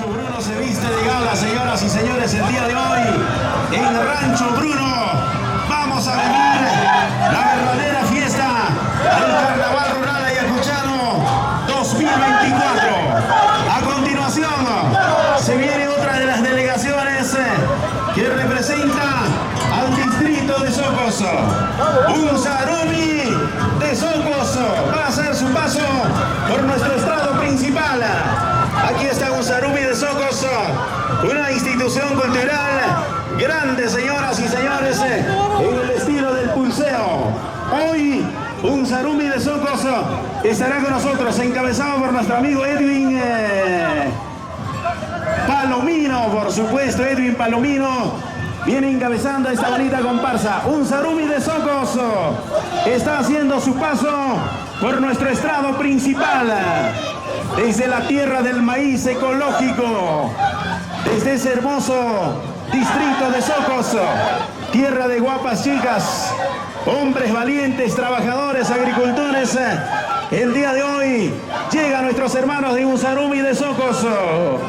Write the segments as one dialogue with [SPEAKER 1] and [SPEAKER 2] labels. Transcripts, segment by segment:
[SPEAKER 1] Rancho Bruno se viste de gala, señoras y señores, el día de hoy en Rancho Bruno vamos a vivir la verdadera fiesta del Carnaval Rural Ayacuchano 2024. A continuación se viene otra de las delegaciones que representa al distrito de Socoso. Un Zarumi de Socoso va a hacer su paso por nuestro estrado principal. Aquí está un Zarumi de Socoso, una institución cultural grande, señoras y señores, en el estilo del pulseo. Hoy un Zarumi de Socoso estará con nosotros, encabezado por nuestro amigo Edwin Palomino, por supuesto. Edwin Palomino viene encabezando esta bonita comparsa. Un Zarumi de Socoso está haciendo su paso por nuestro estrado principal, desde la tierra del maíz ecológico, desde ese hermoso distrito de Socoso, tierra de guapas chicas, hombres valientes, trabajadores, agricultores. El día de hoy llegan nuestros hermanos de un Zarumi de Socoso.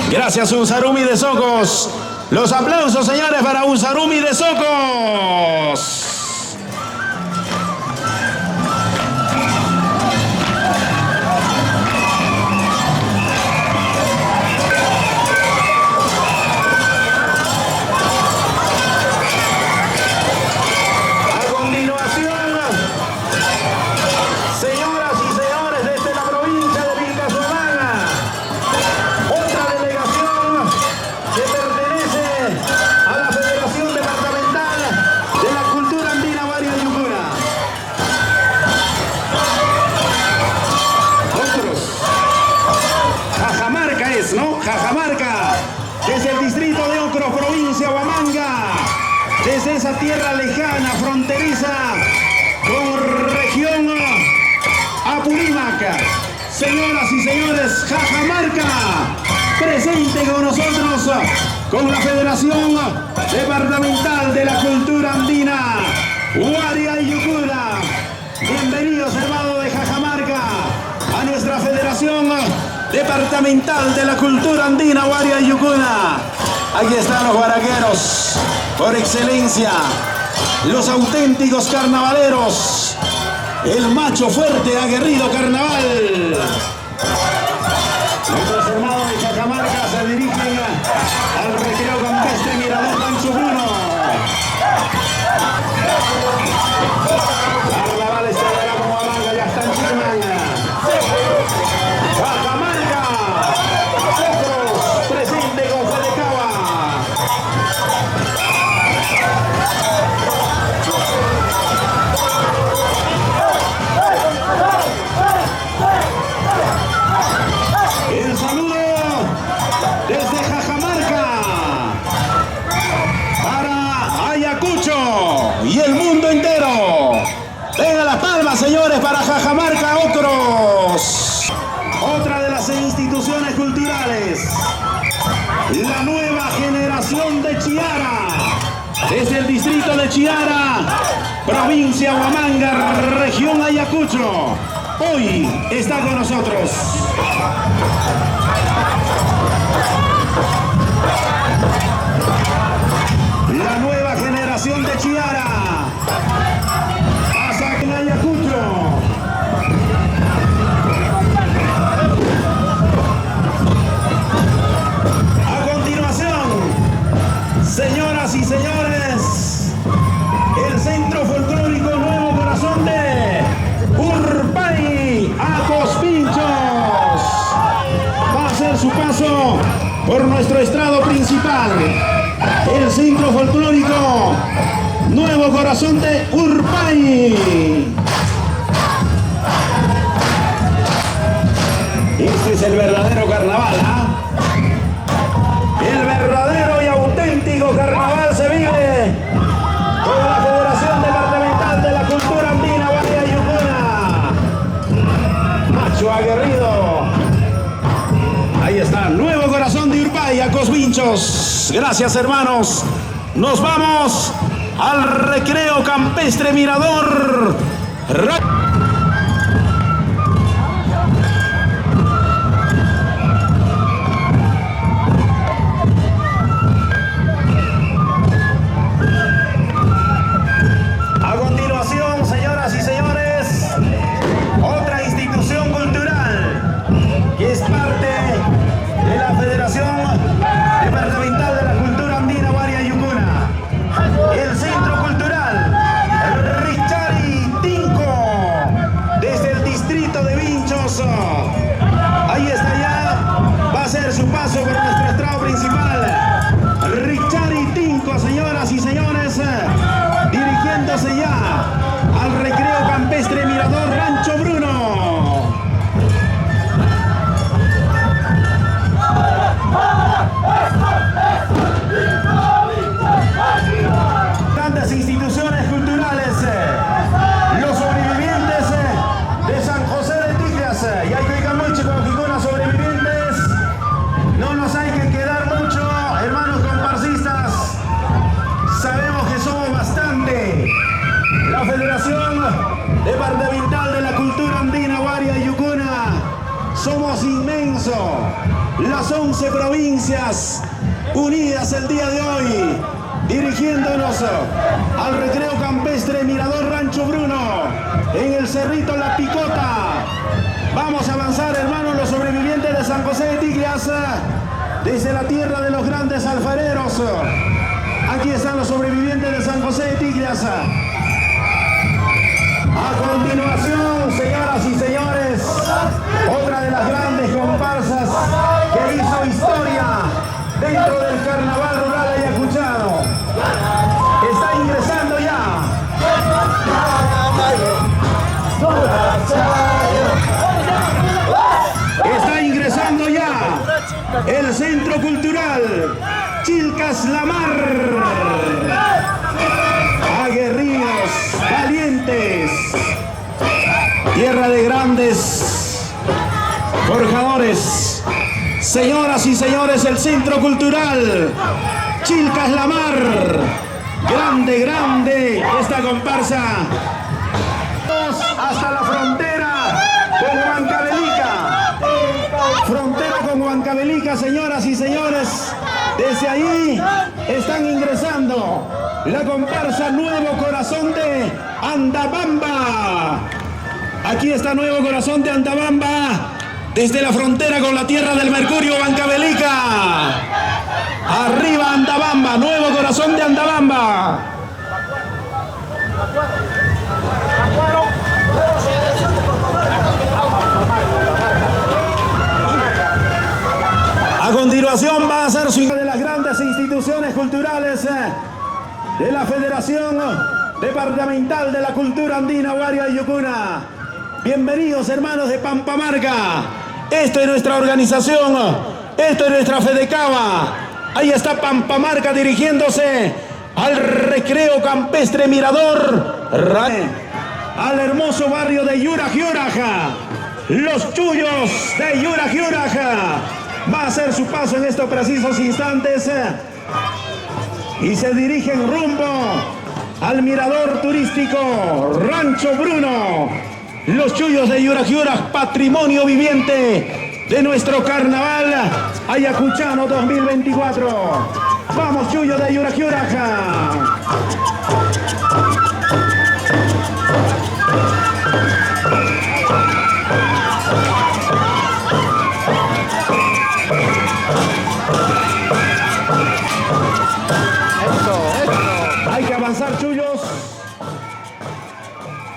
[SPEAKER 1] Gracias, un Zarumi de Socos. Los aplausos, señores, para un Zarumi de Socos. Cajamarca, desde el distrito de Ocros, provincia de Huamanga, desde esa tierra lejana, fronteriza con región Apurímac. Señoras y señores, Cajamarca, presente con nosotros, con la Federación Departamental de la Cultura Andina, Huaria y Yucuna. Bienvenidos, hermanos de Cajamarca, a nuestra Federación Departamental de la Cultura Andina, Huaria y Yucuna. Aquí están los guaraqueros, por excelencia, los auténticos carnavaleros, el macho fuerte, aguerrido carnaval. Nuestros hermanos de Cajamarca se dirigen al recreo campestre Mirador Rancho Bruno. Carnaval estará como Huamanga, ya están chicos. Y el mundo entero. Venga las palmas, señores, para Cajamarca, Ocros. Otra de las instituciones culturales, la nueva generación de Chiara, desde el distrito de Chiara, provincia Huamanga, región Ayacucho. Hoy está con nosotros. La nueva generación de Chiara pasa en Ayacucho. A continuación, señoras y señores, el Centro Folclórico Nuevo Corazón de Urpay, Acospinchos, va a hacer su paso por nuestro estrado principal. El Centro Folclórico Nuevo Corazón de Urpay. Este es el verdadero carnaval, El verdadero y auténtico carnaval se vive con la Federación Departamental de la Cultura Andina, Huaria y Yucuna. Macho aguerrido. Ahí está, Nuevo Corazón de Urpay, Acospinchos. Gracias, hermanos. Nos vamos al recreo campestre Mirador. Federación Departamental de la Cultura Andina, Guaria y Yucuna. Somos inmensos, las 11 provincias unidas el día de hoy, dirigiéndonos al recreo campestre Mirador Rancho Bruno, en el Cerrito La Picota. Vamos a avanzar, hermanos, los sobrevivientes de San José de Tiglias, desde la tierra de los grandes alfareros. Aquí están los sobrevivientes de San José de Tiglias. A continuación, señoras y señores, otra de las grandes comparsas que hizo historia dentro del Carnaval Rural ayacuchano. Está ingresando ya. Está ingresando ya el Centro Cultural Chilcas La Mar. Aguerridos, valientes, tierra de grandes forjadores. Señoras y señores, el Centro Cultural Chilcas La Mar. Grande, grande esta comparsa. Hasta la frontera con Huancavelica. Frontera con Huancavelica, señoras y señores. Desde ahí están ingresando la comparsa Nuevo Corazón de Andabamba. Aquí está Nuevo Corazón de Andabamba, desde la frontera con la tierra del Mercurio, Huancavelica. Arriba Andabamba, Nuevo Corazón de Andabamba. A continuación va a ser su de las grandes instituciones culturales de la Federación Departamental de la Cultura Andina, Guaria y Yucuna. Bienvenidos, hermanos de Pampamarca. Esto es nuestra organización, esto es nuestra Fedecava. Ahí está Pampamarca dirigiéndose al recreo campestre Mirador, al hermoso barrio de Yurajiuraja. Los chullos de Yurajiuraja va a hacer su paso en estos precisos instantes y se dirigen rumbo al mirador turístico Rancho Bruno. Los chullos de Yurajiuraja, patrimonio viviente de nuestro carnaval ayacuchano 2024. Vamos, chullos de Yurajiuraja. Hay que avanzar, chullos.